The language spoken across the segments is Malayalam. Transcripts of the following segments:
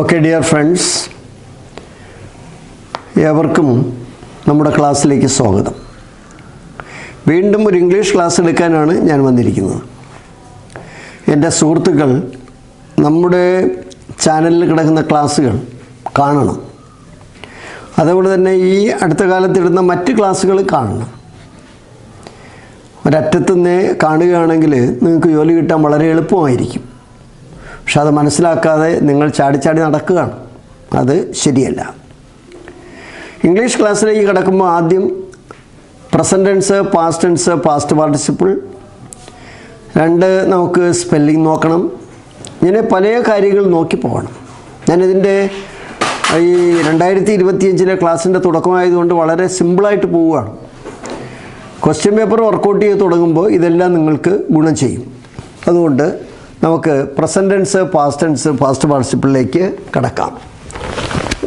ഓക്കെ ഡിയർ ഫ്രണ്ട്സ്, ഏവർക്കും നമ്മുടെ ക്ലാസ്സിലേക്ക് സ്വാഗതം. വീണ്ടും ഒരു ഇംഗ്ലീഷ് ക്ലാസ് എടുക്കാനാണ് ഞാൻ വന്നിരിക്കുന്നത്. എൻ്റെ സുഹൃത്തുക്കൾ നമ്മുടെ ചാനലിൽ കിടക്കുന്ന ക്ലാസ്സുകൾ കാണണം. അതുപോലെ തന്നെ ഈ അടുത്ത കാലത്തിടുന്ന മറ്റ് ക്ലാസ്സുകൾ കാണണം. ഒരറ്റത്തുനിന്ന് കാണുകയാണെങ്കിൽ നിങ്ങൾക്ക് ജോലി കിട്ടാൻ വളരെ എളുപ്പമായിരിക്കും. പക്ഷെ അത് മനസ്സിലാക്കാതെ നിങ്ങൾ ചാടി നടക്കുകയാണ്. അത് ശരിയല്ല. ഇംഗ്ലീഷ് ക്ലാസ്സിലേക്ക് കിടക്കുമ്പോൾ ആദ്യം present tense, past tense, past participle, നമുക്ക് സ്പെല്ലിംഗ് നോക്കണം. ഇങ്ങനെ പല കാര്യങ്ങൾ നോക്കി പോകണം. ഞാനിതിൻ്റെ ഈ 2025 ക്ലാസ്സിൻ്റെ തുടക്കമായതുകൊണ്ട് വളരെ സിമ്പിളായിട്ട് പോവുകയാണ്. ക്വസ്റ്റ്യൻ പേപ്പർ വർക്കൗട്ട് ചെയ്ത് തുടങ്ങുമ്പോൾ ഇതെല്ലാം നിങ്ങൾക്ക് ഗുണം ചെയ്യും. അതുകൊണ്ട് നമുക്ക് present tense, past tense, past പാർട്ടിസിപ്പിളിലേക്ക് കടക്കാം.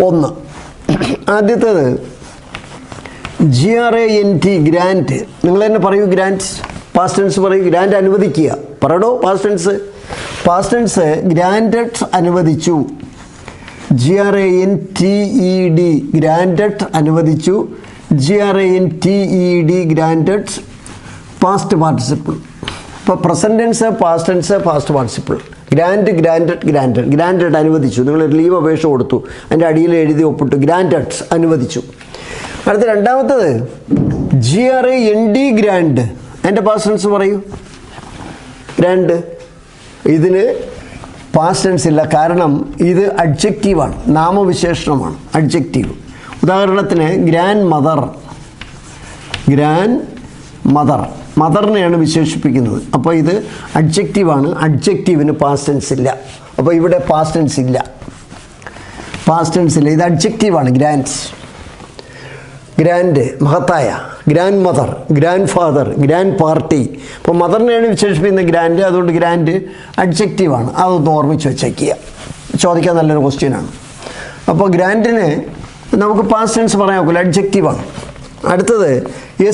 ഒന്ന്, ആദ്യത്തേത് GRANT, ഗ്രാൻറ്റ്. നിങ്ങൾ തന്നെ പറയൂ ഗ്രാൻറ്റ്. പാസ്റ്റ് ടെൻസ് പറയൂ. ഗ്രാൻറ്റ് അനുവദിക്കുക. പറയടോ past tense. Past tense granted അനുവദിച്ചു. GRANTED, ഗ്രാൻറ്റഡ് അനുവദിച്ചു. GRANTED, granted. Past participle. ഇപ്പോൾ present tense, past tense, past participle. Granted അനുവദിച്ചു. നിങ്ങളൊരു ലീവ് അപേക്ഷ കൊടുത്തു, അതിൻ്റെ അടിയിൽ എഴുതി ഒപ്പിട്ടു. ഗ്രാൻറ്റഡ് അനുവദിച്ചു. അടുത്ത രണ്ടാമത്തത് GRAND, ഗ്രാൻഡ്. അതിൻ്റെ പാസ്റ്റ് ടെൻസ് പറയൂ. ഗ്രാൻഡ്. ഇതിന് പാസ്റ്റ് ടെൻസ് ഇല്ല. കാരണം ഇത് അഡ്ജക്റ്റീവാണ്, നാമവിശേഷണമാണ്. അഡ്ജക്റ്റീവ്. ഉദാഹരണത്തിന് ഗ്രാൻഡ് മദർ, മദറിനെയാണ് വിശേഷിപ്പിക്കുന്നത്. അപ്പോൾ ഇത് അഡ്ജക്റ്റീവാണ്. അഡ്ജക്റ്റീവിന് പാസ്റ്റ് ടെൻസ് ഇല്ല. അപ്പോൾ ഇവിടെ പാസ്റ്റ് ടെൻസ് ഇല്ല. ഇത് അഡ്ജക്റ്റീവാണ്. ഗ്രാൻഡ് മഹത്തായ, grand mother, grand father, grand party. അപ്പോൾ മദറിനെയാണ് വിശേഷിപ്പിക്കുന്നത് ഗ്രാൻഡ്. അതുകൊണ്ട് ഗ്രാൻഡ് അഡ്ജക്റ്റീവാണ്. അതൊന്ന് ഓർമ്മിച്ച് വെച്ചേക്കുക. ചോദിക്കാൻ നല്ലൊരു ക്വസ്റ്റ്യനാണ്. അപ്പോൾ ഗ്രാൻഡിന് നമുക്ക് പാസ്റ്റ് ടെൻസ് പറയാൻ ഒക്കില്ല, അഡ്ജക്റ്റീവാണ്. അടുത്തത്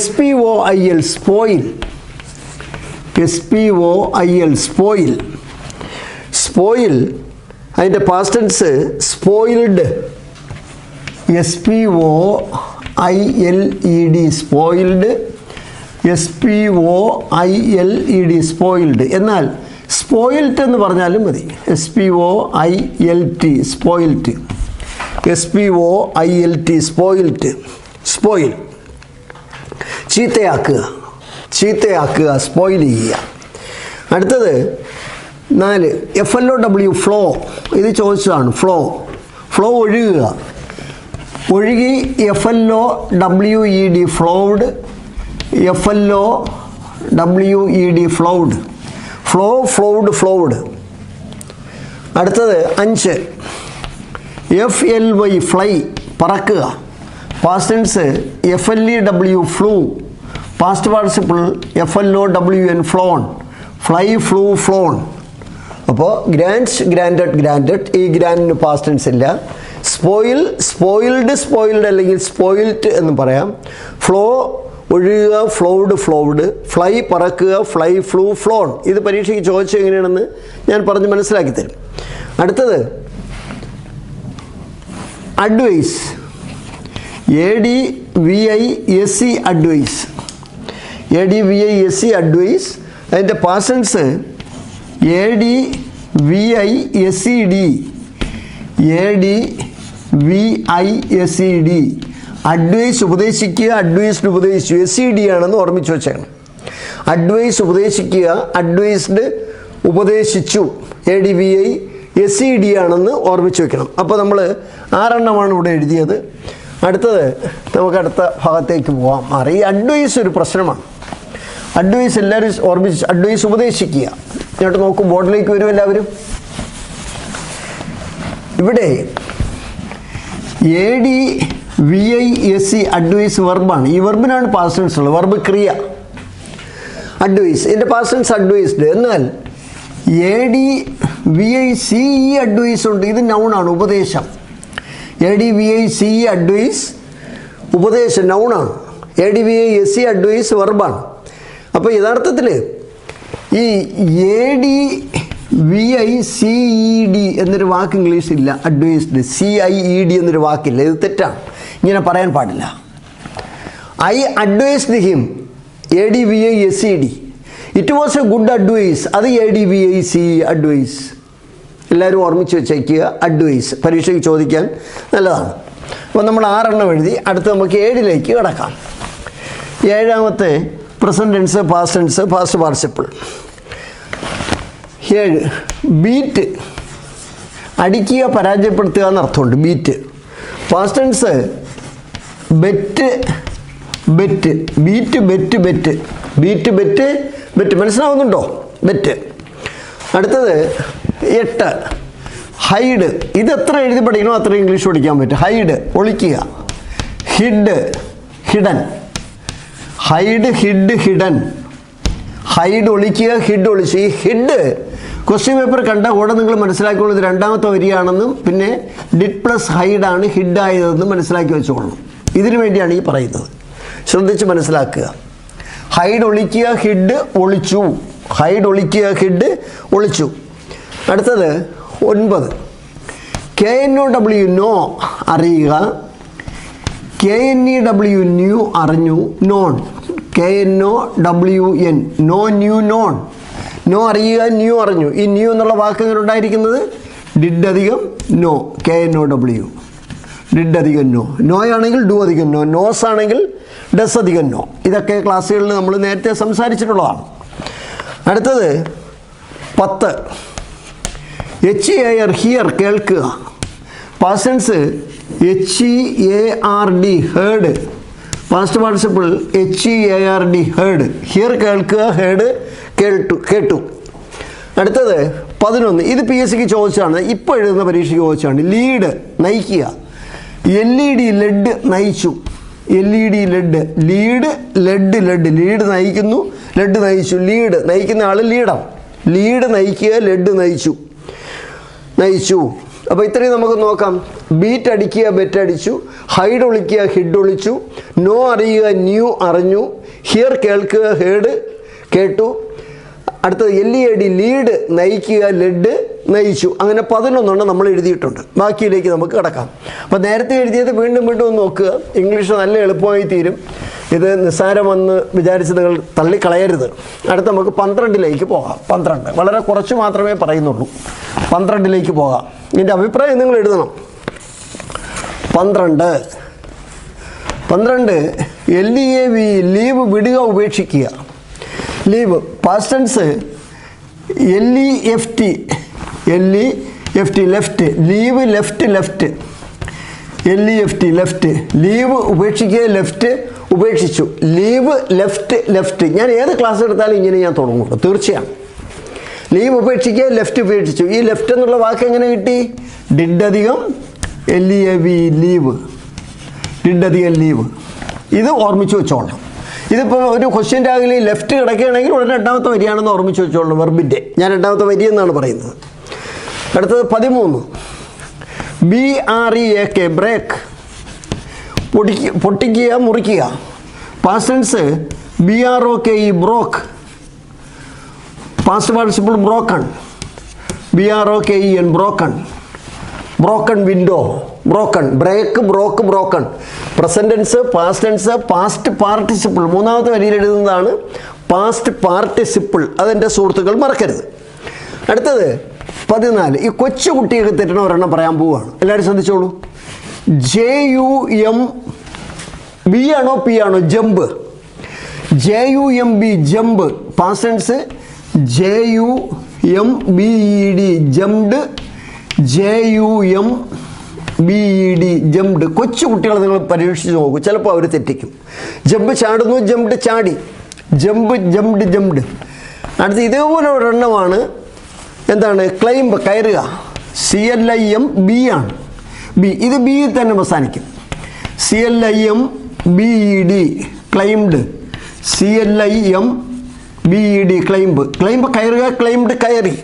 SPOIL, സ്പോയിൽ. സ്പോയിൽ അതിൻ്റെ past tense spoiled. SPOILED, spoiled. SPOILED, spoiled. എന്നാൽ സ്പോയിൽറ്റ് എന്ന് പറഞ്ഞാലും മതി. SPOILT, spoilt. SPOILT, spoilt. Spoil ചീത്തയാക്കുക, സ്പോയിൽ ചെയ്യുക. അടുത്തത് 4, FLOW, ഫ്ലോ. ഇത് ചോദിച്ചതാണ്. ഫ്ലോ ഒഴുകുക. ഒഴുകി. FLOWED, flowed. FLOWED, flowed. Flowed. അടുത്തത് 5, FLY, ഫ്ലൈ, പറക്കുക. Past tense FLEW, flew. Past participle FLOWN, flown. Fly, flew, flown. അപ്പോൾ ഗ്രാൻറ്റഡ്. ഈ ഗ്രാൻഡിന് പാസ്റ്റ് ടെൻസ് ഇല്ല. സ്പോയിൽഡ് അല്ലെങ്കിൽ സ്പോയിൽറ്റ് എന്ന് പറയാം. Flow ഒഴുകുക, flowed. ഫ്ലൈ പറക്കുക, ഫ്ലൈ, ഫ്ലൂ, ഫ്ലോൺ. ഇത് പരീക്ഷയ്ക്ക് ചോദിച്ചത് എങ്ങനെയാണെന്ന് ഞാൻ പറഞ്ഞ് മനസ്സിലാക്കി തരും. അടുത്തത് അഡ്വൈസ്. ADVISE, advise. അഡ്വൈസ്. അതിൻ്റെ പാസ്റ്റ് ടെൻസ് ADVISED. അഡ്വൈസ്, ഉപദേശിക്കുക. അഡ്വൈസ്ഡ്, ഉപദേശിച്ചു. SED ആണെന്ന് ഓർമ്മിച്ച് വെച്ചേക്കണം. അഡ്വൈസ്, ഉപദേശിക്കുക. അഡ്വൈസ്ഡ്, ഉപദേശിച്ചു. ADVISED ആണെന്ന് ഓർമ്മിച്ച് വെക്കണം. അപ്പോൾ നമ്മൾ 6 ഇവിടെ എഴുതിയത്. അടുത്തത് നമുക്ക് അടുത്ത ഭാഗത്തേക്ക് പോകാം. ഈ അഡ്വൈസ് ഒരു പ്രശ്നമാണ്. അഡ്വൈസ് എല്ലാവരും ഓർമ്മിച്ച്. അഡ്വൈസ്, ഉപദേശിക്കുക. ഇങ്ങോട്ട് നോക്കും, ബോർഡിലേക്ക് വരും എല്ലാവരും. ഇവിടെ ADVISE, അഡ്വൈസ് വെർബാണ്. ഈ വെർബിനാണ് പാസ്റ്റ് ടെൻസ് ഉള്ളത്. വെർബ് ക്രിയ. അഡ്വൈസ്, ഇതിൻ്റെ പാസ്റ്റ് ടെൻസ് അഡ്വൈസ്ഡ്. എന്നാൽ ADVICE, അഡ്വൈസ് ഉണ്ട്. ഇത് നൗണാണ്, ഉപദേശം. ADVICE, അഡ്വൈസ്, ഉപദേശം, നൗണാണ്. ADVISE, advise വെർബാണ്. അപ്പോൾ യഥാർത്ഥത്തിൽ ഈ VICED എന്നൊരു വാക്ക് ഇംഗ്ലീഷില്ല. അഡ്വൈസ്ഡ് CIED എന്നൊരു വാക്കില്ല. ഇത് തെറ്റാണ്, ഇങ്ങനെ പറയാൻ പാടില്ല. I advised him, ADVISED. It was a good advice. അത് ADVICE അഡ്വൈസ്. എല്ലാവരും ഓർമ്മിച്ച് വെച്ചേക്കുക. അഡ്വൈസ് പരീക്ഷയ്ക്ക് ചോദിക്കാൻ നല്ലതാണ്. അപ്പോൾ നമ്മൾ 6 എഴുതി. അടുത്ത് നമുക്ക് 7ലേക്ക് കിടക്കാം. 7ാമത്തെ present tense, past tense, past participle. 7 beat, അടിക്കുക, പരാജയപ്പെടുത്തുക എന്നർത്ഥമുണ്ട്. Beat. Past tense bet, bet, beat, bet, bet, beat, bet, bet. മനസ്സിലാവുന്നുണ്ടോ? ബെറ്റ്. അടുത്തത് 8 ഹൈഡ്. ഇത് എത്ര എഴുതി പഠിക്കണോ അത്ര ഇംഗ്ലീഷ് പഠിക്കാൻ പറ്റും. Hide, ഒളിക്കുക. ഹിഡ്, hidden. Hide, ഹിഡ്, hidden. Hide ഒളിക്കുക, ഹിഡ് ഒളിച്ചു. ഈ ഹിഡ് ക്വസ്റ്റ്യൻ പേപ്പർ കണ്ട കൂടെ നിങ്ങൾ മനസ്സിലാക്കിയുള്ളത് 2ാമത്തെ വരിയാണെന്നും പിന്നെ ഡിഡ് പ്ലസ് ഹൈഡാണ് ഹിഡ് ആയതെന്നും മനസ്സിലാക്കി വെച്ചോളണം. ഇതിനു വേണ്ടിയാണ് ഈ പറയുന്നത്. ശ്രദ്ധിച്ച് മനസ്സിലാക്കുക. ഹൈഡ് ഒളിക്കുക, ഹിഡ് ഒളിച്ചു. ഹൈഡ് ഒളിക്കുക, ഹിഡ് ഒളിച്ചു. അടുത്തത് 9 KNOW നോ, അറിയുക. KNEW ന്യൂ, അറിഞ്ഞു. Known, KNOWN know, knew, known. Know അറിയുക, ന്യൂ അറിഞ്ഞു. ഈ ന്യൂ എന്നുള്ള വാക്ക് എങ്ങനെ ഉണ്ടായിരിക്കുന്നത്? ഡിഡ് അധികം നോ, KNOW. ഡിഡ് അധികം നോ. നോയാണെങ്കിൽ ഡു അധികം നോ. നോസ് ആണെങ്കിൽ ഡസ് അധികം നോ. ഇതൊക്കെ ക്ലാസ്സുകളിൽ നമ്മൾ നേരത്തെ സംസാരിച്ചിട്ടുള്ളതാണ്. അടുത്തത് 10 HEAR ഹിയർ, കേൾക്കുക. Past tense HEARD heard. Past participle HEARD heard. Hear കേൾക്കുക, ഹേർഡ് കേട്ടു. അടുത്തത് 11 ഇത് PSCക്ക് ചോദിച്ചാണ്, ഇപ്പോൾ എഴുതുന്ന പരീക്ഷയ്ക്ക് ചോദിച്ചാണ്. ലീഡ്, നയിക്കുക. LED ലെഡ്, നയിച്ചു. LED led. Lead, led, led. Lead നയിക്കുന്നു, ലെഡ് നയിച്ചു. ലീഡ് നയിക്കുന്ന ആൾ ലീഡർ. ലീഡ് നയിക്കുക, ലെഡ് നയിച്ചു. അപ്പോൾ ഇത്രയും നമുക്ക് നോക്കാം. ബീറ്റ് അടിക്കുക, ബെറ്റ് അടിച്ചു. ഹൈഡ് ഒളിക്കുക, ഹിഡ് ഒളിച്ചു. നോ അറിയുക, ന്യൂ അറിഞ്ഞു. ഹിയർ കേൾക്കുക, ഹേർഡ് കേട്ടു. അടുത്തത് LED ലീഡ്, നയിക്കുക, ലെഡ് നയിച്ചു. അങ്ങനെ 11 നമ്മൾ എഴുതിയിട്ടുണ്ട്. ബാക്കിയിലേക്ക് നമുക്ക് കിടക്കാം. അപ്പോൾ നേരത്തെ എഴുതിയത് വീണ്ടും വീണ്ടും ഒന്ന് നോക്കുക. ഇംഗ്ലീഷ് നല്ല എളുപ്പമായി തീരും. ഇത് നിസ്സാരമെന്ന് വിചാരിച്ച് നിങ്ങൾ തള്ളിക്കളയരുത്. അടുത്ത് നമുക്ക് 12ലേക്ക് പോകാം. 12 വളരെ കുറച്ച് മാത്രമേ പറയുന്നുള്ളൂ. 12ലേക്ക് പോകാം. ഇതിൻ്റെ അഭിപ്രായം നിങ്ങൾ എഴുതണം. 12 LEAV ലീവ്, വിടുക, ഉപേക്ഷിക്കുക. Leave. Past tense LEFT left. Leave, left, left. LEFT left. Leave ഉപേക്ഷിക്കുക, ലെഫ്റ്റ് ഉപേക്ഷിച്ചു. Leave, left, left. ഞാൻ ഏത് ക്ലാസ് എടുത്താലും ഇങ്ങനെ ഞാൻ തുടങ്ങുള്ളൂ, തീർച്ചയാണ്. ലീവ് ഉപേക്ഷിക്കുക, ലെഫ്റ്റ് ഉപേക്ഷിച്ചു. ഈ ലെഫ്റ്റ് എന്നുള്ള വാക്ക് എങ്ങനെ കിട്ടി? ഡിഡ് അധികം LEAV ലീവ്. ഡിഡ് അധികം ലീവ്. ഇത് ഓർമ്മിച്ച് വെച്ചോളണം. ഇതിപ്പോൾ ഒരു ക്വസ്റ്റ്യൻ ടാഗിൽ ലെഫ്റ്റ് കിടക്കുകയാണെങ്കിൽ ഉടനെ 2ാമത്തെ വരിയാണെന്ന് ഓർമ്മിച്ച് വെച്ചോളണം. വെർബിൻ്റെ ഞാൻ 2ാമത്തെ വരി എന്നാണ് പറയുന്നത്. അടുത്തത് 13 BREAK ബ്രേക്ക്. പൊട്ടിക്കുക, മുറിക്കുക. Past tense BROKE broke. Past participle broken. BROKEN broken. Broken window, broken. Break, broke, broken. Present tense, past tense, past participle. 3ാമത്തെ വരിയിൽ എഴുതുന്നതാണ് പാസ്റ്റ് പാർട്ടിസിപ്പിൾ. അതെൻ്റെ സുഹൃത്തുക്കൾ മറക്കരുത്. അടുത്തത് 14 ഈ കൊച്ചു കുട്ടിയൊക്കെ തെറ്റണ ഒരെണ്ണം പറയാൻ പോവുകയാണ്. എല്ലാവരും ശ്രദ്ധിച്ചോളൂ. JUMB ആണോ P ആണോ? Jump. JUMB jump. Past tense JUMBED jumped. JUMBED jumped. കൊച്ചു കുട്ടികളെ നിങ്ങൾ പരീക്ഷിച്ച് നോക്കൂ, ചിലപ്പോൾ അവർ തെറ്റിക്കും. ജമ്പ് ചാടുന്നു, ജംപ്ഡ് ചാടി. Jump, jumped, jumped. അടുത്ത് ഇതേപോലെ ഒരെണ്ണമാണ് എന്താണ്? ക്ലൈംബ്, കയറുക. CLIMB ആണ്. B. ഇത് B തന്നെ അവസാനിക്കും. CLIMBED climbed. CLIMBED climb. Climb കയറുക, ക്ലൈംഡ് കയറി.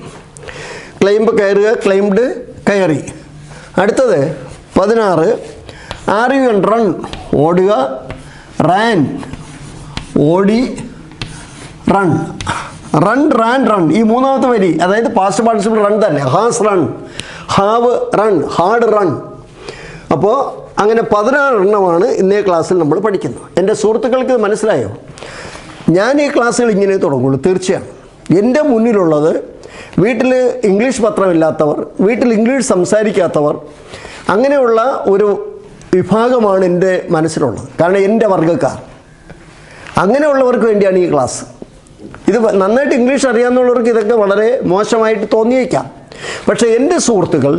ക്ലൈംബ് കയറുക, ക്ലൈംഡ് കയറി. അടുത്തത് 16 RUN റൺ, ഓടുക. റാൻ ഓടി, റൺ. Run, Rann, run. ഈ മൂന്നാമത്തെ വരി, അതായത് പാസ്റ്റ് പാർട്ടിസിപ്പിൾ റൺ തന്നെ. Has run, have run, had run. അപ്പോൾ അങ്ങനെ 16 എണ്ണമാണ് ഇന്നേ ക്ലാസ്സിൽ നമ്മൾ പഠിക്കുന്നത്. എൻ്റെ സുഹൃത്തുക്കൾക്ക് ഇത് മനസ്സിലായോ? ഞാൻ ഈ ക്ലാസ്സുകൾ ഇങ്ങനെ തുടങ്ങുള്ളൂ. തീർച്ചയാണ് എൻ്റെ മുന്നിലുള്ളത് വീട്ടിൽ ഇംഗ്ലീഷ് പത്രമില്ലാത്തവർ, വീട്ടിൽ ഇംഗ്ലീഷ് സംസാരിക്കാത്തവർ, അങ്ങനെയുള്ള ഒരു വിഭാഗമാണ് എൻ്റെ മനസ്സിലുള്ളത്. കാരണം എൻ്റെ വർഗ്ഗക്കാർ, അങ്ങനെയുള്ളവർക്ക് വേണ്ടിയാണ് ഈ ക്ലാസ്. ഇത് നന്നായിട്ട് ഇംഗ്ലീഷ് അറിയാവുന്നവർക്ക് ഇതൊക്കെ വളരെ മോശമായിട്ട് തോന്നിയേക്കാം. പക്ഷേ എൻ്റെ സുഹൃത്തുക്കൾ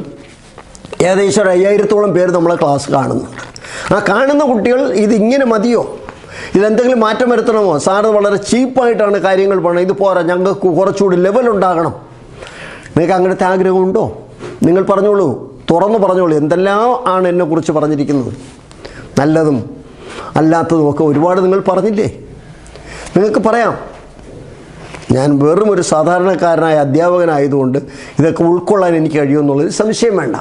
ഏകദേശം ഒരു 5000-ഓളം പേര് നമ്മളെ ക്ലാസ് കാണുന്നുണ്ട്. ആ കാണുന്ന കുട്ടികൾ ഇതിങ്ങനെ മതിയോ, ഇതെന്തെങ്കിലും മാറ്റം വരുത്തണമോ, സാറ് വളരെ ചീപ്പായിട്ടാണ് കാര്യങ്ങൾ പറയുന്നത്, ഇത് പോരാ, ഞങ്ങൾക്ക് കുറച്ചുകൂടി ലെവൽ ഉണ്ടാകണം, നിങ്ങൾക്ക് അങ്ങനത്തെ ആഗ്രഹമുണ്ടോ? നിങ്ങൾ പറഞ്ഞോളൂ, തുറന്നു പറഞ്ഞോളൂ. എന്തെല്ലാം ആണ് എന്നെക്കുറിച്ച് പറഞ്ഞിരിക്കുന്നത്, നല്ലതും അല്ലാത്തതും ഒക്കെ ഒരുപാട് നിങ്ങൾ പറഞ്ഞില്ലേ. നിങ്ങൾക്ക് പറയാം. ഞാൻ വെറും ഒരു സാധാരണക്കാരനായ അധ്യാപകനായതുകൊണ്ട് ഇതൊക്കെ ഉൾക്കൊള്ളാൻ എനിക്ക് കഴിയുമെന്നുള്ളത് സംശയം വേണ്ട.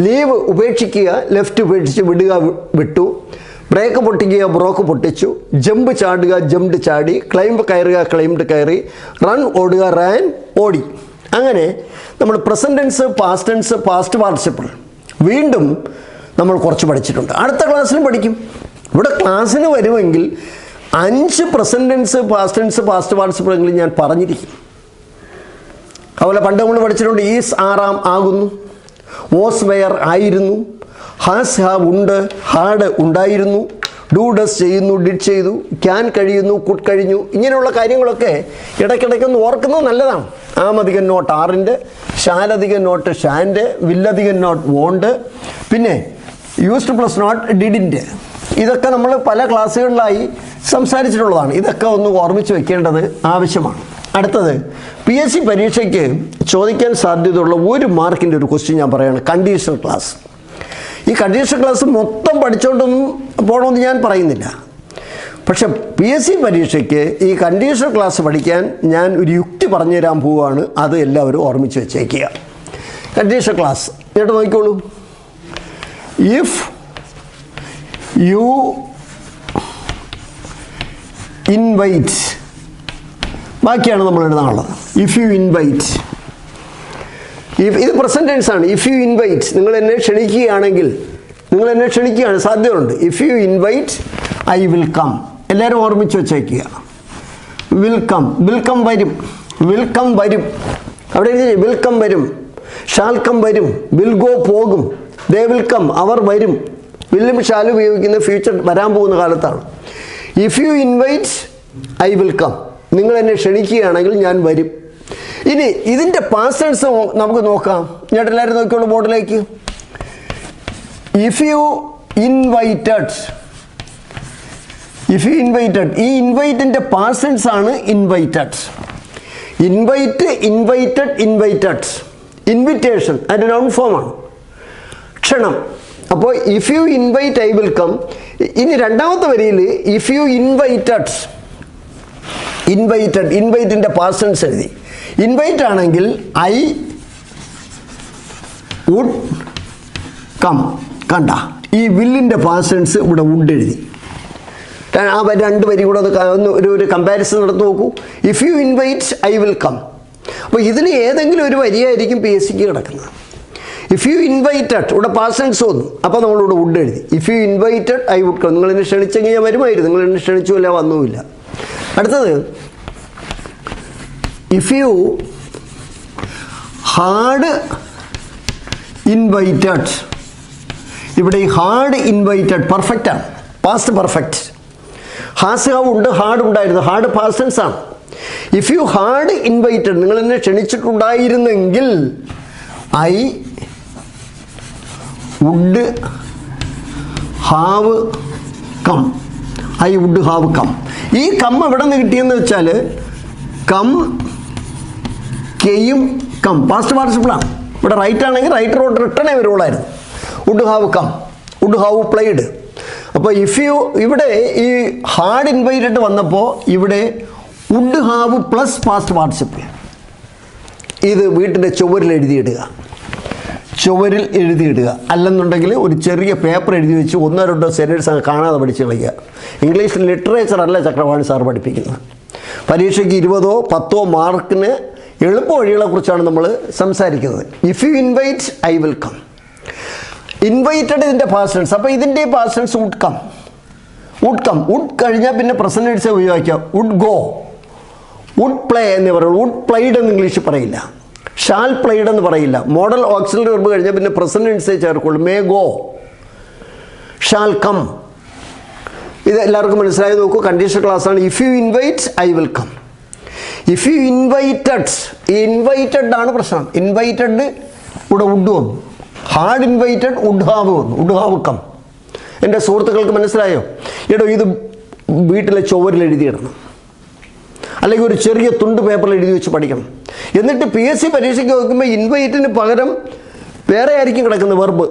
ലീവ് ഉപേക്ഷിക്കുക, ലെഫ്റ്റ് ഉപേക്ഷിച്ച് വിടുക, വിട്ടു. ബ്രേക്ക് പൊട്ടിക്കുക, ബ്രോക്ക് പൊട്ടിച്ചു. ജമ്പ് ചാടുക, ജംപ്ഡ് ചാടി. ക്ലൈംബ് കയറുക, ക്ലൈംഡ് കയറി. റൺ ഓടുക, റാൻ ഓടി. അങ്ങനെ നമ്മൾ present tense, past tense, past participle വീണ്ടും നമ്മൾ കുറച്ച് പഠിച്ചിട്ടുണ്ട്. അടുത്ത ക്ലാസ്സിലും പഠിക്കും. ഇവിടെ ക്ലാസ്സിന് വരുമെങ്കിൽ 5 present tense, past tense, past participle എങ്കിലും ഞാൻ പറഞ്ഞിരിക്കും. അതുപോലെ പണ്ട് നമ്മൾ പഠിച്ചിട്ടുണ്ട്. ഈസ് ആറാം ആകുന്നു, വാസ് വെയർ ആയിരുന്നു, ഹാസ് ഹാവ് ഉണ്ട്, ഹാഡ് ഉണ്ടായിരുന്നു, ഡു ഡസ് ചെയ്യുന്നു, ഡിഡ് ചെയ്തു, ക്യാൻ കഴിയുന്നു, കുഡ് കഴിഞ്ഞു. ഇങ്ങനെയുള്ള കാര്യങ്ങളൊക്കെ ഇടയ്ക്കിടയ്ക്കൊന്ന് ഓർക്കുന്നത് നല്ലതാണ്. ആമധികം നോട്ട് ആറിൻ്റെ, ഷാലധികം നോട്ട് ഷാൻ്റെ, വില്ലധികം നോട്ട് വോണ്ട്, പിന്നെ യൂസ്ഡ് പ്ലസ് നോട്ട് ഡിഡിൻ്റെ. ഇതൊക്കെ നമ്മൾ പല ക്ലാസ്സുകളിലായി സംസാരിച്ചിട്ടുള്ളതാണ്. ഇതൊക്കെ ഒന്ന് ഓർമ്മിച്ച് വെക്കേണ്ടത് ആവശ്യമാണ്. അടുത്തത് PSC പരീക്ഷയ്ക്ക് ചോദിക്കാൻ സാധ്യതയുള്ള 1 മാർക്കിൻ്റെ ഒരു ക്വസ്റ്റ്യൻ ഞാൻ പറയുകയാണ്. Conditional class. ഈ കണ്ടീഷണൽ ക്ലാസ് മൊത്തം പഠിച്ചുകൊണ്ടൊന്നും പോകണമെന്ന് ഞാൻ പറയുന്നില്ല. പക്ഷെ PSC പരീക്ഷയ്ക്ക് ഈ കണ്ടീഷണൽ ക്ലാസ് പഠിക്കാൻ ഞാൻ ഒരു യുക്തി പറഞ്ഞു തരാൻ പോവുകയാണ്. അത് എല്ലാവരും ഓർമ്മിച്ച് വെച്ചേക്കുക. കണ്ടീഷണൽ ക്ലാസ് എന്നിട്ട് നോക്കിക്കോളൂ. ഇഫ് യു ഇൻവൈറ്റ്, ബാക്കിയാണ് നമ്മൾ എഴുതാനുള്ളത്. ഇഫ് യു ഇൻവൈറ്റ്, ഇത് പ്രസൻറ്റ് ടെൻസ് ആണ്. ഇഫ് യു ഇൻവൈറ്റ്, നിങ്ങൾ എന്നെ ക്ഷണിക്കുകയാണെങ്കിൽ, നിങ്ങൾ എന്നെ ക്ഷണിക്കുകയാണ്, സാധ്യതയുണ്ട്. If you invite I will come. എല്ലാവരും ഓർമ്മിച്ച് വെച്ചേക്കുക. വിൽ കം, വിൽ കം വരും, വിൽ കം വരും. അവിടെ വിൽ കം വരും, ഷാൽ കം വരും, വിൽ ഗോ പോകും, ദേ വിൽ കം അവർ വരും. വില്ലും ഷാലും ഉപയോഗിക്കുന്ന ഫ്യൂച്ചർ വരാൻ പോകുന്ന കാലത്താണ്. If you invite I will come, നിങ്ങൾ എന്നെ ക്ഷണിക്കുകയാണെങ്കിൽ ഞാൻ വരും. ഇനി ഇതിൻ്റെ പാസ്റ്റ് ടെൻസ് നമുക്ക് നോക്കാം. ഞാൻ എല്ലാവരും നോക്കിയോളൂ ബോർഡിലേക്ക്. If you invited, if you invited, ഈ ഇൻവൈറ്റിൻ്റെ പാസ്റ്റ് ടെൻസ് ആണ് invited. Invite, invited, invited. Invitation അതിൻ്റെ നോൺ ഫോമാണ്, ക്ഷണം. അപ്പോൾ if you invite I will come. ഇനി രണ്ടാമത്തെ വരിയിൽ ഇഫ് യു ഇൻവൈറ്റഡ്, ഇൻവൈറ്റഡ്, ഇൻവൈറ്റിൻ്റെ പാസ്റ്റ് ടെൻസ് എഴുതി. ഇൻവൈറ്റ് ആണെങ്കിൽ ഐ വുഡ് കം. കണ്ട, ഈ വില്ലിൻ്റെ പാസ്റ്റ് ടെൻസ് ഇവിടെ വുഡ് എഴുതി. ആ 2 വരി കൂടെ ഒന്ന് ഒരു കമ്പാരിസൺ നടത്തി നോക്കൂ. If you invite I will come. അപ്പോൾ ഇതിന് ഏതെങ്കിലും ഒരു വരിയായിരിക്കും PSCക്ക് കിടക്കുന്നത്. ഇഫ് യു ഇൻവൈറ്റഡ്, ഇവിടെ പാസ്റ്റ് ടെൻസ് വന്നു, അപ്പോൾ നമ്മളിവിടെ വുഡ് എഴുതി. If you invited I would come. നിങ്ങൾ എന്നെ ക്ഷണിച്ചെങ്കിൽ ഞാൻ വരുമായിരുന്നു, നിങ്ങൾ എന്നെ ക്ഷണിച്ചുമില്ല, വന്നുമില്ല. അടുത്തത് ഇഫ് യു ഹാഡ് ഇൻവൈറ്റഡ്. ഇവിടെ ഈ ഹാഡ് ഇൻവൈറ്റഡ് പെർഫെക്റ്റാണ്, പാസ്റ്റ് പെർഫെക്റ്റ്. ഹാസ് ഹാവ് ഉണ്ട്, ഹാഡ് ഉണ്ടായിരുന്നു, ഹാഡ് പാസ്റ്റ് ടെൻസ് ആണ്. ഇഫ് യു ഹാഡ് ഇൻവൈറ്റഡ്, നിങ്ങൾ എന്നെ ക്ഷണിച്ചിട്ടുണ്ടായിരുന്നെങ്കിൽ I would have come. I would have come. ഈ കം എവിടെ നിന്ന് കിട്ടിയെന്ന് വെച്ചാൽ കം, കെയും കം പാസ്റ്റ് പാർട്ടിസിപ്പിളാണ്. ഇവിടെ റൈറ്റ് ആണെങ്കിൽ റൈറ്റ് റോഡ് റിട്ടേൺ വരുള്ളായിരുന്നു. Would have come, would have played. അപ്പോൾ ഇഫ് യു, ഇവിടെ ഈ ഹാഡ് ഇൻവൈറ്റഡ് വന്നപ്പോൾ ഇവിടെ would have plus past participle. ഇത് വീട്ടിൻ്റെ ചുവരിൽ എഴുതിയിടുക, ചുവരിൽ എഴുതിയിടുക. അല്ലെന്നുണ്ടെങ്കിൽ ഒരു ചെറിയ പേപ്പർ എഴുതി വെച്ച് 1-2 സെൻറ്റൻസ് കാണാതെ പഠിച്ച് കളിക്കുക. ഇംഗ്ലീഷ് ലിറ്ററേച്ചർ അല്ല ചക്രവാണി സാർ പഠിപ്പിക്കുന്നത്. പരീക്ഷയ്ക്ക് 20 10 മാർക്കിന് എളുപ്പ വഴികളെക്കുറിച്ചാണ് നമ്മൾ സംസാരിക്കുന്നത്. If you invite I will come. Invited ഇതിൻ്റെ പാസ്റ്റ് ടെൻസ്. അപ്പോൾ ഇതിൻ്റെ past tense would come. Would come. Would കഴിഞ്ഞാൽ പിന്നെ പ്രസന്റ് ടെൻസ് ഉപയോഗിക്കാം. വുഡ് ഗോ, വുഡ് പ്ലേ എന്ന് പറയുള്ളൂ. വുഡ് പ്ലേഡ് എന്ന് ഇംഗ്ലീഷിൽ പറയില്ല. ഷാൽ പ്ലേഡ് എന്ന് പറയില്ല. മോഡൽ ഓക്സിലറി വെർബ് കഴിഞ്ഞാൽ പിന്നെ പ്രസന്റ് ടെൻസേ ചേർക്കുള്ളൂ. May go, shall come. ഇത് എല്ലാവർക്കും മനസ്സിലായി നോക്കൂ. കണ്ടീഷണൽ ക്ലാസ്സാണ്. If you invite I will come. If you invited, ഈ ഇൻവൈറ്റഡ് ആണ് പ്രശ്നം. ഇൻവൈറ്റഡ് ഇവിടെ വുഡ് വന്നു. ഹാർഡ് ഇൻവൈറ്റഡ് വുഡ് ഹാവ് വന്നു. Would have come. എൻ്റെ സുഹൃത്തുക്കൾക്ക് മനസ്സിലായോ? എടോ ഇത് വീട്ടിലെ ചുവരിൽ എഴുതിയിടണം, അല്ലെങ്കിൽ ഒരു ചെറിയ തുണ്ട് പേപ്പറിൽ എഴുതി വെച്ച് പഠിക്കണം. എന്നിട്ട് PSC പരീക്ഷയ്ക്ക് നോക്കുമ്പോൾ ഇൻവൈറ്റിന് പകരം വേറെ ആയിരിക്കും കിടക്കുന്നത് വെർബ്.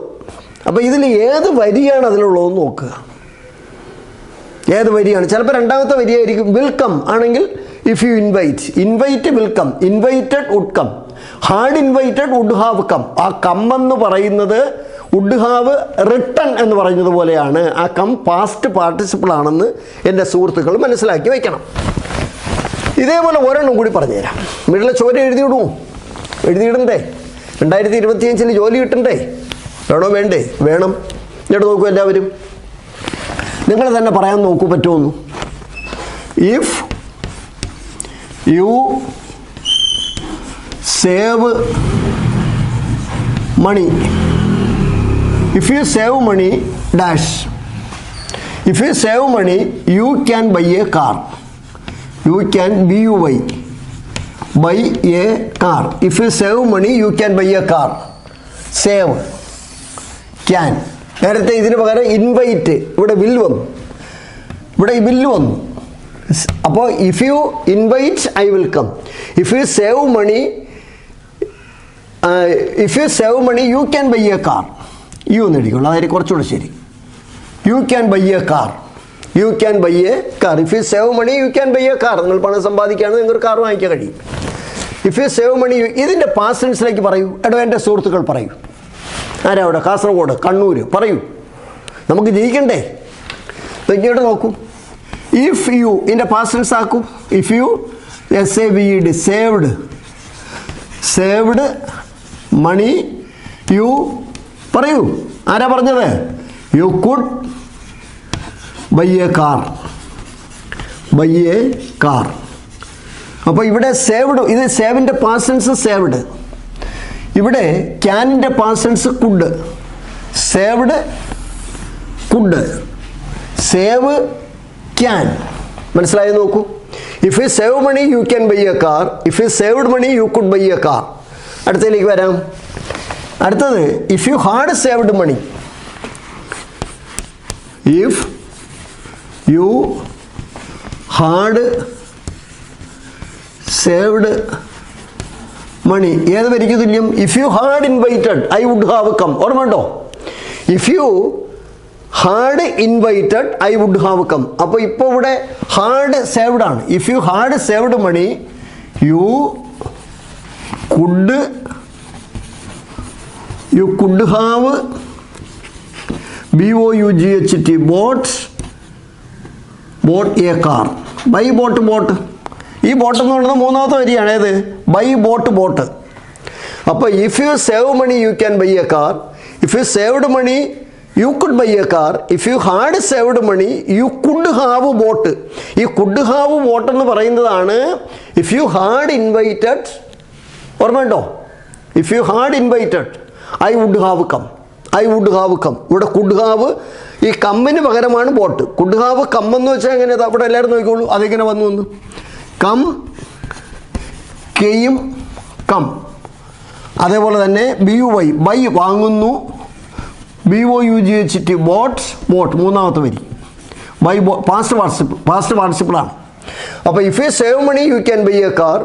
അപ്പോൾ ഇതിൽ ഏത് വരിയാണ് അതിലുള്ളതെന്ന് നോക്കുക. ഏത് വരിയാണ്? ചിലപ്പോൾ രണ്ടാമത്തെ വരിയായിരിക്കും. വിൽക്കം ആണെങ്കിൽ if you invite, invite will come, invited would come, had invited would have come. ആ കം എന്ന് പറയുന്നത് വുഡ് ഹാവ് റിട്ടൺ എന്ന് പറയുന്നത് പോലെയാണ്. ആ കം പാസ്റ്റ് പാർട്ടിസിപ്പിൾ ആണെന്ന് എൻ്റെ സുഹൃത്തുക്കൾ മനസ്സിലാക്കി വയ്ക്കണം. ഇതേപോലെ ഒരെണ്ണം കൂടി പറഞ്ഞുതരാം. വീട്ടിലെ ചോര എഴുതിയിടുമോ? എഴുതിയിടണ്ടേ? 2025 ജോലി കിട്ടണ്ടേ? വേണോ വേണ്ടേ? വേണം. എന്നിട്ട് നോക്കൂ എല്ലാവരും, നിങ്ങൾ തന്നെ പറയാൻ നോക്കൂ പറ്റുമെന്നു. If you save money, if you save money dash, if you save money you can buy a car. You can buy a car. If you save money you can buy a car. Save, can. നേരത്തെ ഇതിന് പകരം ഇൻവൈറ്റ്, ഇവിടെ വിൽ വന്നു, ഇവിടെ വില്ല് വന്നു. അപ്പോൾ if you invite I will come. If you save money, if you save money you can buy a car. You എന്ന് എഴുതിക്കോളൂ, അതായത് കുറച്ചുകൂടെ ശരി. You can buy a car. You can buy a car. If you save money you can buy a car. നിങ്ങൾ പണം സമ്പാദിക്കുകയാണെങ്കിൽ നിങ്ങൾക്ക് കാർ വാങ്ങിക്കാൻ കഴിയും. ഇഫ് യു സേവ് മണി, ഇതിൻ്റെ പാസ്റ്റ് ടെൻസിലേക്ക് പറയൂ. എടോ എൻ്റെ സുഹൃത്തുക്കൾ പറയൂ. ആരാ അവിടെ? കാസർഗോഡ്, കണ്ണൂർ, പറയൂ. നമുക്ക് ജയിക്കണ്ടേ? ഇങ്ങോട്ട് നോക്കൂ. ഇഫ് യു ഇതിൻ്റെ പാസ്റ്റ് ടെൻസ് ആക്കൂ. If you SAVED, saved, saved money you, പറയൂ. ആരാ പറഞ്ഞത്? You could buy a car. Buy a car. അപ്പോൾ ഇവിടെ സേവ്ഡ്, ഇത് സേവിൻ്റെ പാസ്റ്റ് ടെൻസ് സേവ്ഡ്. ഇവിടെ ക്യാനിൻ്റെ past tense could. Saved could, save can. മനസ്സിലായി നോക്കൂ. If you save money you can buy a car. If you saved money you could buy a car. അടുത്തതിലേക്ക് വരാം. അടുത്തത് if you had saved money. If you had saved money. ഏത് വരിക്ക് തുല്യം? If you had invited I would have come. ഓർമ്മയുണ്ടോ? If you had invited I would have come. അപ്പോൾ ഇപ്പോൾ ഇവിടെ ഹാഡ് സേവ്ഡ് ആണ്. If you had saved money you could have BOUGHT bought a car. Buy bought. ഈ ബോട്ട് എന്ന് പറയുന്നത് മൂന്നാമത്തെ വരിയാണ്. ഏത്? Buy bought. അപ്പോൾ if you save money you can buy a car. If you saved money you could buy a car. If you had saved money you could have bought. ഈ കുഡ് ഹാവ് ബോട്ട് എന്ന് പറയുന്നതാണ് ഇഫ് യു ഹാഡ് ഇൻവൈറ്റഡ്. ഓർമ്മയുണ്ടോ? If you had invited I would have come. ഇവിടെ കുഡ് ഹാവ്, ഈ കമ്മിന് പകരമാണ് ബോട്ട്. കുഡ് ഹാവ് കം എന്ന് വെച്ചാൽ എങ്ങനെ? അവിടെ എല്ലാവരും നോക്കിക്കോളൂ. അതെങ്ങനെ വന്നു? കം, കെയും കം. അതേപോലെ തന്നെ BUY ബൈ വാങ്ങുന്നു. BOUGHT bought. മൂന്നാമത്തെ വരി ബൈ പാസ്റ്റ് പാർട്ടിസിപ്പിളാണ്. അപ്പോൾ if you save money you can buy a car.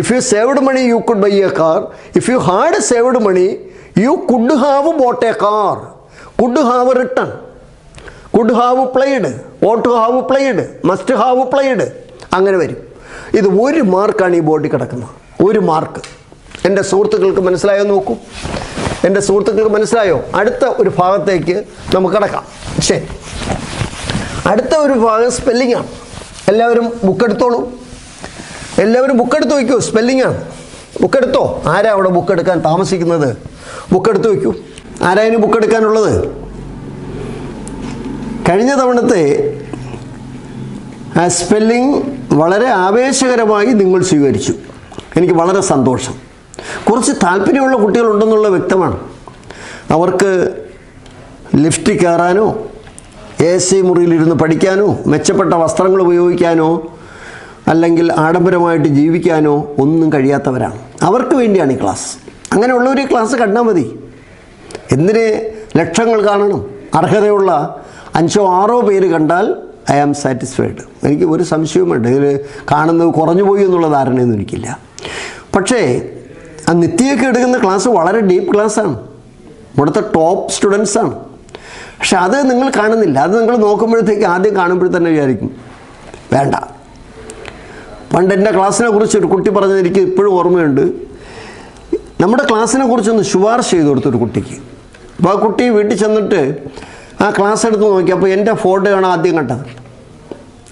If you saved money you could buy a car. If you had saved money you could have bought a car. Could have written. Could have played. Ought to have played. Must have played. അങ്ങനെ വരും. ഇത് 1 മാർക്കാണ് ഈ ബോർഡിൽ കിടക്കുന്നത്. 1 മാർക്ക്. എൻ്റെ സുഹൃത്തുക്കൾക്ക് മനസ്സിലായോ നോക്കൂ. എൻ്റെ സുഹൃത്തുക്കൾക്ക് മനസ്സിലായോ? അടുത്ത ഒരു ഭാഗത്തേക്ക് നമുക്ക് കിടക്കാം. ശരി, അടുത്ത ഒരു ഭാഗം സ്പെല്ലിംഗ് ആണ്. എല്ലാവരും ബുക്ക് എടുത്തോളൂ. എല്ലാവരും ബുക്കെടുത്ത് വയ്ക്കൂ. സ്പെല്ലിങ്ങാണ്. ബുക്കെടുത്തോ? ആരാ അവിടെ ബുക്കെടുക്കാൻ താമസിക്കുന്നത്? ബുക്കെടുത്ത് വയ്ക്കൂ. ആരായതിന് ബുക്കെടുക്കാനുള്ളത്? കഴിഞ്ഞ തവണത്തെ ആ സ്പെല്ലിംഗ് വളരെ ആവേശകരമായി നിങ്ങൾ സ്വീകരിച്ചു. എനിക്ക് വളരെ സന്തോഷം. കുറച്ച് താല്പര്യമുള്ള കുട്ടികളുണ്ടെന്നുള്ള വ്യക്തമാണ്. അവർക്ക് ലിഫ്റ്റിൽ കയറാനോ AC മുറിയിലിരുന്ന് പഠിക്കാനോ മെച്ചപ്പെട്ട വസ്ത്രങ്ങൾ ഉപയോഗിക്കാനോ അല്ലെങ്കിൽ ആഡംബരമായിട്ട് ജീവിക്കാനോ ഒന്നും കഴിയാത്തവരാണ്. അവർക്ക് വേണ്ടിയാണ് ഈ ക്ലാസ്. അങ്ങനെയുള്ളവർ ഈ ക്ലാസ് കണ്ടാൽ മതി. എന്തിന് ലക്ഷങ്ങൾ കാണണം? അർഹതയുള്ള 5 or 6 പേര് കണ്ടാൽ ഐ ആം സാറ്റിസ്ഫൈഡ്. എനിക്ക് ഒരു സംശയവുമുണ്ട് ഇതിൽ കാണുന്നത് കുറഞ്ഞു പോയി എന്നുള്ള ധാരണയൊന്നും എനിക്കില്ല. പക്ഷേ ആ നിത്യയൊക്കെ എടുക്കുന്ന ക്ലാസ് വളരെ ഡീപ്പ് ക്ലാസ്സാണ്. ഇവിടുത്തെ ടോപ്പ് സ്റ്റുഡൻസാണ്. പക്ഷെ അത് നിങ്ങൾ കാണുന്നില്ല. അത് നിങ്ങൾ നോക്കുമ്പോഴത്തേക്ക് ആദ്യം കാണുമ്പോൾ തന്നെ വിചാരിക്കും വേണ്ട. പണ്ട് എൻ്റെ ക്ലാസ്സിനെ കുറിച്ച് ഒരു കുട്ടി പറഞ്ഞത് എനിക്ക് ഇപ്പോഴും ഓർമ്മയുണ്ട്. നമ്മുടെ ക്ലാസ്സിനെ കുറിച്ചൊന്ന് ശുപാർശ ചെയ്ത് കൊടുത്തൊരു കുട്ടിക്ക്. അപ്പോൾ ആ കുട്ടി വീട്ടിൽ ചെന്നിട്ട് ആ ക്ലാസ് എടുത്ത് നോക്കി. അപ്പോൾ എൻ്റെ ഫോട്ടോയാണ് ആദ്യം കണ്ടത്.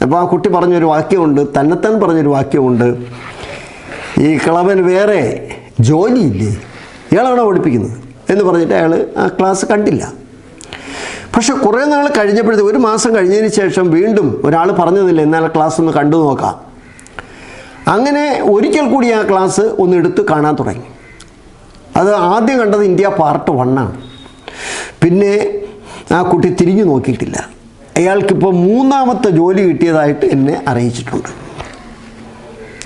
അപ്പോൾ ആ കുട്ടി പറഞ്ഞൊരു വാക്യമുണ്ട്, തന്നെത്താൻ പറഞ്ഞൊരു വാക്യമുണ്ട്, ഈ കിളവൻ വേറെ ജോലിയില്ലേ, ഇയാളാണോ പഠിപ്പിക്കുന്നത് എന്ന് പറഞ്ഞിട്ട് അയാൾ ആ ക്ലാസ് കണ്ടില്ല. പക്ഷെ കുറേ നാൾ കഴിഞ്ഞപ്പോഴത്തേക്ക് 1 മാസം കഴിഞ്ഞതിന് ശേഷം വീണ്ടും ഒരാൾ പറഞ്ഞതില്ല, എന്നാൽ ക്ലാസ് ഒന്ന് കണ്ടു നോക്കാം. അങ്ങനെ ഒരിക്കൽ കൂടി ആ ക്ലാസ് ഒന്ന് എടുത്ത് കാണാൻ തുടങ്ങി. അത് ആദ്യം കണ്ടത് ഇന്ത്യ പാർട്ട് 1 ആണ്. പിന്നെ ആ കുട്ടി തിരിഞ്ഞു നോക്കിയിട്ടില്ല. അയാൾക്കിപ്പോൾ 3ാമത്തെ ജോലി കിട്ടിയതായിട്ട് എന്നെ അറിയിച്ചിട്ടുണ്ട്.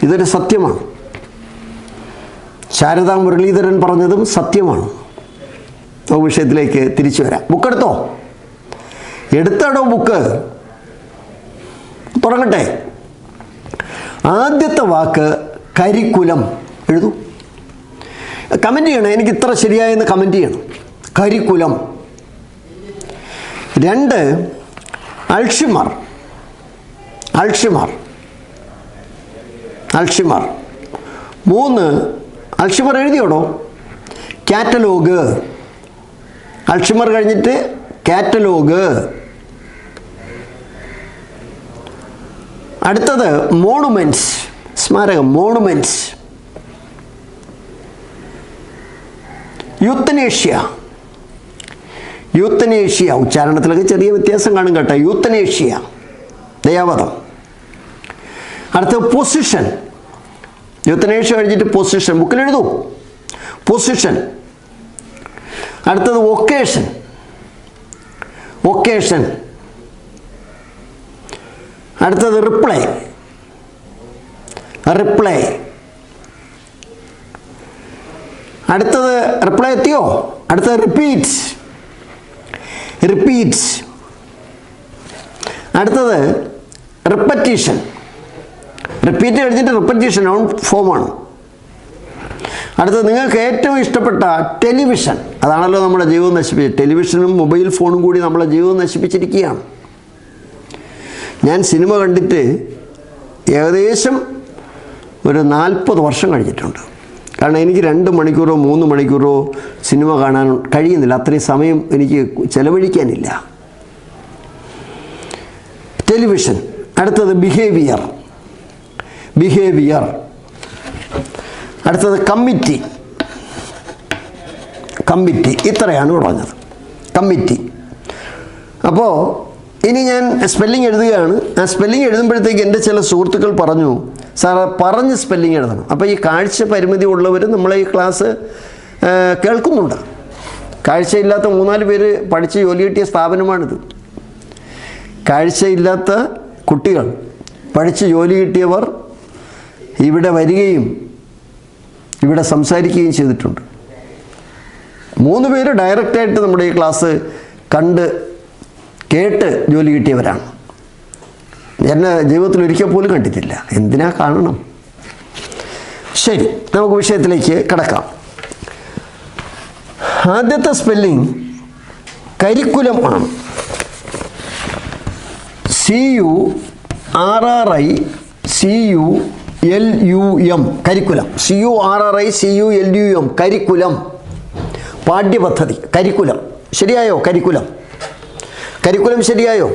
ഇതൊരു സത്യമാണ്. ശാരദാ മുരളീധരൻ പറഞ്ഞതും സത്യമാണ്. ആ വിഷയത്തിലേക്ക് തിരിച്ചു വരാം. ബുക്കെടുത്തോ? എടുത്താടോ ബുക്ക്? തുടങ്ങട്ടെ. ആദ്യത്തെ വാക്ക് കരിക്കുലം. എഴുതൂ. കമൻറ്റ് ചെയ്യണം. എനിക്ക് ഇത്ര ശരിയായെന്ന് കമൻറ്റ് ചെയ്യണം. കരിക്കുലം. 2 അൾഷിമർ. അൾഷിമർ. അൾഷിമർ. 3 അൾഷിമർ എഴുതിയോടോ? കാറ്റലോഗ്. അൾഷിമർ കഴിഞ്ഞിട്ട് കാറ്റലോഗ്. അടുത്തത് മോണുമെൻറ്റ്സ്. സ്മാരകം. മോണുമെൻറ്റ്സ്. യൂത്തനേഷ്യ. യൂത്തനേഷ്യ. ഉച്ചാരണത്തിലൊക്കെ ചെറിയ വ്യത്യാസം കാണും കേട്ടോ. യൂത്തനേഷ്യ. ദയാവധം. അടുത്തത് പൊസിഷൻ. യൂത്തനേഷ്യ കഴിഞ്ഞിട്ട് പൊസിഷൻ. ബുക്കിലെഴുതൂ. പൊസിഷൻ. അടുത്തത് വൊക്കേഷൻ. വൊക്കേഷൻ. അടുത്തത് റിപ്ലൈ. റിപ്ലൈ. അടുത്തത് റിപ്ലൈ എത്തിയോ? അടുത്തത് റിപ്പീറ്റ്സ്. റിപ്പീറ്റ്സ്. അടുത്തത് റിപ്പറ്റീഷൻ. റിപ്പീറ്റ് കഴിഞ്ഞിട്ട് റിപ്പറ്റീഷൻ ഓൺ ഫോമാണ്. അടുത്തത് നിങ്ങൾക്ക് ഏറ്റവും ഇഷ്ടപ്പെട്ട ടെലിവിഷൻ. അതാണല്ലോ നമ്മുടെ ജീവിതം നശിപ്പിച്ചത്. ടെലിവിഷനും മൊബൈൽ ഫോണും കൂടി നമ്മളെ ജീവിതം നശിപ്പിച്ചിരിക്കുകയാണ്. ഞാൻ സിനിമ കണ്ടിട്ട് ഏകദേശം ഒരു 40 വർഷം കഴിഞ്ഞിട്ടുണ്ട്. കാരണം എനിക്ക് 2 മണിക്കൂറോ 3 മണിക്കൂറോ സിനിമ കാണാൻ കഴിയുന്നില്ല. അത്രയും സമയം എനിക്ക് ചെലവഴിക്കാനില്ല. ടെലിവിഷൻ. അടുത്തത് ബിഹേവിയർ. ബിഹേവിയർ. അടുത്തത് കമ്മിറ്റി. കമ്മിറ്റി. ഇത്രയാണ് പറഞ്ഞത്. കമ്മിറ്റി. അപ്പോൾ ഇനി ഞാൻ സ്പെല്ലിംഗ് എഴുതുകയാണ്. ആ സ്പെല്ലിംഗ് എഴുതുമ്പോഴത്തേക്ക് എൻ്റെ ചില സുഹൃത്തുക്കൾ പറഞ്ഞു, സാർ പറഞ്ഞ് സ്പെല്ലിംഗ് എഴുതണം. അപ്പോൾ ഈ കാഴ്ച പരിമിതി ഉള്ളവർ നമ്മളെ ഈ ക്ലാസ് കേൾക്കുന്നുണ്ട്. കാഴ്ചയില്ലാത്ത 3-4 പേര് പഠിച്ച് ജോലി കിട്ടിയ സ്ഥാപനമാണിത്. കാഴ്ചയില്ലാത്ത കുട്ടികൾ പഠിച്ച് ജോലി കിട്ടിയവർ ഇവിടെ വരികയും ഇവിടെ സംസാരിക്കുകയും ചെയ്തിട്ടുണ്ട്. 3 പേര് ഡയറക്റ്റായിട്ട് നമ്മുടെ ഈ ക്ലാസ് കണ്ട് കേട്ട് ജോലി കിട്ടിയവരാണ്. എന്നെ ജീവിതത്തിൽ ഒരിക്കൽ പോലും കണ്ടിട്ടില്ല. എന്തിനാ കാണണം? ശരി, നമുക്ക് വിഷയത്തിലേക്ക് കിടക്കാം. ആദ്യത്തെ സ്പെല്ലിംഗ് കരിക്കുലം ആണ്. CURRICULUM. കരിക്കുലം. CURRICULUM. കരിക്കുലം. പാഠ്യപദ്ധതി. കരിക്കുലം. ശരിയായോ? കരിക്കുലം. കരിക്കുലം ശരിയായോ?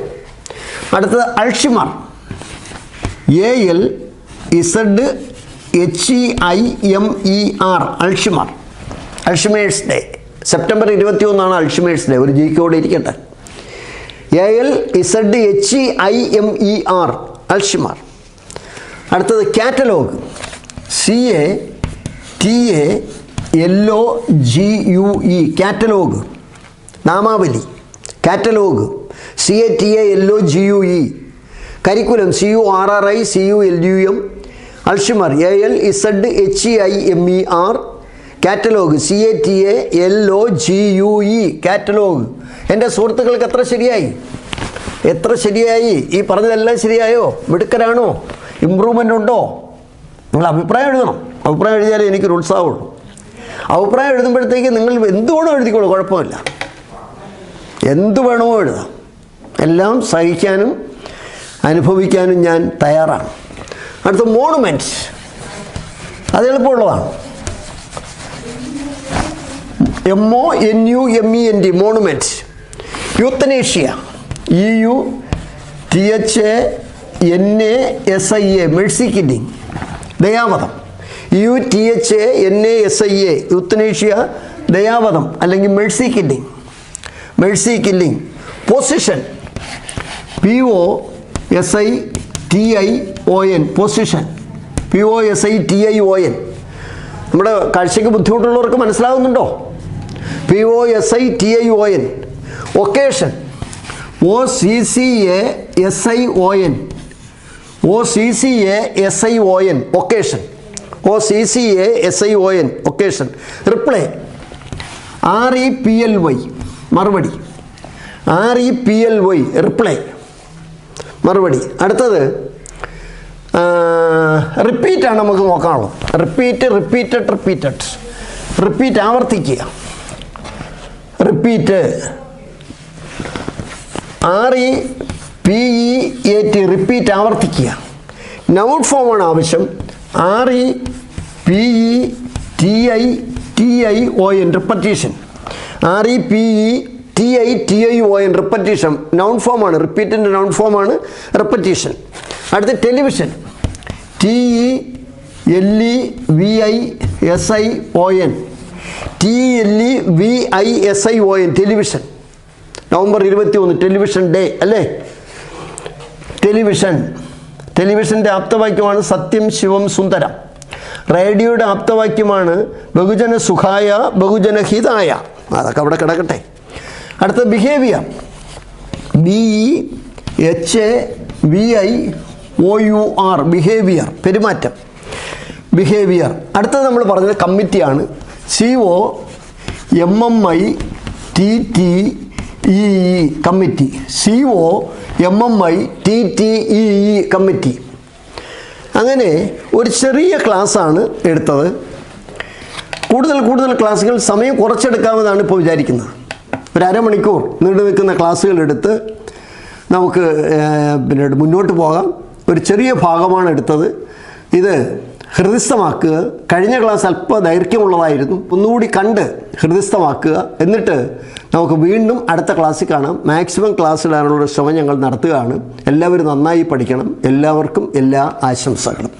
അടുത്തത് Alzheimer. HEIMER, Alzheimer, Alzheimer's Day. September 21 Alzheimer's Day. ഒരു ജിക്കോടെ ഇരിക്കട്ടെ. ALZHEIMER, Alzheimer. അടുത്തത് കാറ്റലോഗ്, CATALOGE, കാറ്റലോഗ്, നാമാവലി, catalogue, CATALOGUE. Curriculum, CURRICULUM, Alzheimer, ALZHEIMER, catalogue, CATALOGUE, catalogue. എൻ്റെ സുഹൃത്തുക്കൾക്ക് എത്ര ശരിയായി? എത്ര ശരിയായി? ഈ പറഞ്ഞതെല്ലാം ശരിയായോ? മിടുക്കരാണോ? ഇമ്പ്രൂവ്മെൻ്റ് ഉണ്ടോ? നിങ്ങൾ അഭിപ്രായം എഴുതണം. അഭിപ്രായം എഴുതിയാലേ എനിക്കൊരു ഉത്സാഹമുള്ളൂ. അഭിപ്രായം എഴുതുമ്പോഴത്തേക്ക് നിങ്ങൾ എന്ത് വേണോ എഴുതിക്കോളൂ, കുഴപ്പമില്ല. എന്ത് വേണമോ എഴുതാം. എല്ലാം സഹിക്കാനും അനുഭവിക്കാനും ഞാൻ തയ്യാറാണ്. അടുത്ത മോണുമെൻറ്റ്സ്. അത് എളുപ്പമുള്ളതാണ്. MONUMENT, monuments. Euthanasia, EUTHANASIA, mercy killing, ദയാവധം. EUTHANASIA, യൂത്തനേഷ്യ, ദയാവധം അല്ലെങ്കിൽ mercy killing, mercy killing. Position, POSITION, position, POSITION. നമ്മുടെ കാഴ്ചയ്ക്ക് ബുദ്ധിമുട്ടുള്ളവർക്ക് മനസ്സിലാവുന്നുണ്ടോ? POSITION. Occasion, OCCASION, OCCASION, occasion, OCCASION, occasion. Reply, REPLY, മറുപടി, REPLY, റിപ്ലൈ, മറുപടി. അടുത്തത് റിപ്പീറ്റാണ് നമുക്ക് നോക്കാനുള്ളത്. റിപ്പീറ്റഡ്, റിപ്പീറ്റ്, ആവർത്തിക്കുക. റിപ്പീറ്റ്, REPEAT, റിപ്പീറ്റ്, ആവർത്തിക്കുക. നൗൺ ഫോമാണ് ആവശ്യം. REPETITION, repetition, REPETITION, repetition. Noun ഫോമാണ്, റിപ്പീറ്റിൻ്റെ നൗൺ ഫോമാണ് റിപ്പറ്റീഷൻ. അടുത്ത television, TELEVISION, TELEVISION, television. November 21 television day അല്ലേ? ടെലിവിഷൻ്റെ ആപ്തവാക്യമാണ് സത്യം ശിവം സുന്ദരം. റേഡിയോയുടെ ആപ്തവാക്യമാണ് ബഹുജന സുഖായ ബഹുജന ഹിതായ. അതൊക്കെ അവിടെ കിടക്കട്ടെ. അടുത്ത ബിഹേവിയർ, BEHAVIOUR, ബിഹേവിയർ, പെരുമാറ്റം, ബിഹേവിയർ. അടുത്തത് നമ്മൾ പറഞ്ഞത് കമ്മിറ്റിയാണ്. COMMITTEE, committee, COMMITTEE, committee. അങ്ങനെ ഒരു ചെറിയ ക്ലാസ്സാണ് എടുത്തത്. കൂടുതൽ ക്ലാസ്സുകൾ സമയം കുറച്ചെടുക്കാമെന്നാണ് ഇപ്പോൾ വിചാരിക്കുന്നത്. ഒരു അരമണിക്കൂർ നീണ്ടു നിൽക്കുന്ന ക്ലാസ്സുകൾ എടുത്ത് നമുക്ക് പിന്നീട് മുന്നോട്ട് പോകാം. ഒരു ചെറിയ ഭാഗമാണ് എടുത്തത്. ഇത് ഹൃദിസ്ഥമാക്കുക. കഴിഞ്ഞ ക്ലാസ് അല്പ ദൈർഘ്യമുള്ളതായിരുന്നു. ഒന്നുകൂടി കണ്ട് ഹൃദിസ്ഥമാക്കുക. എന്നിട്ട് നമുക്ക് വീണ്ടും അടുത്ത ക്ലാസ്സിൽ കാണാം. മാക്സിമം ക്ലാസ് ഇടാനുള്ള ശ്രമം ഞങ്ങൾ നടത്തുകയാണ്. എല്ലാവരും നന്നായി പഠിക്കണം. എല്ലാവർക്കും എല്ലാ ആശംസകളും.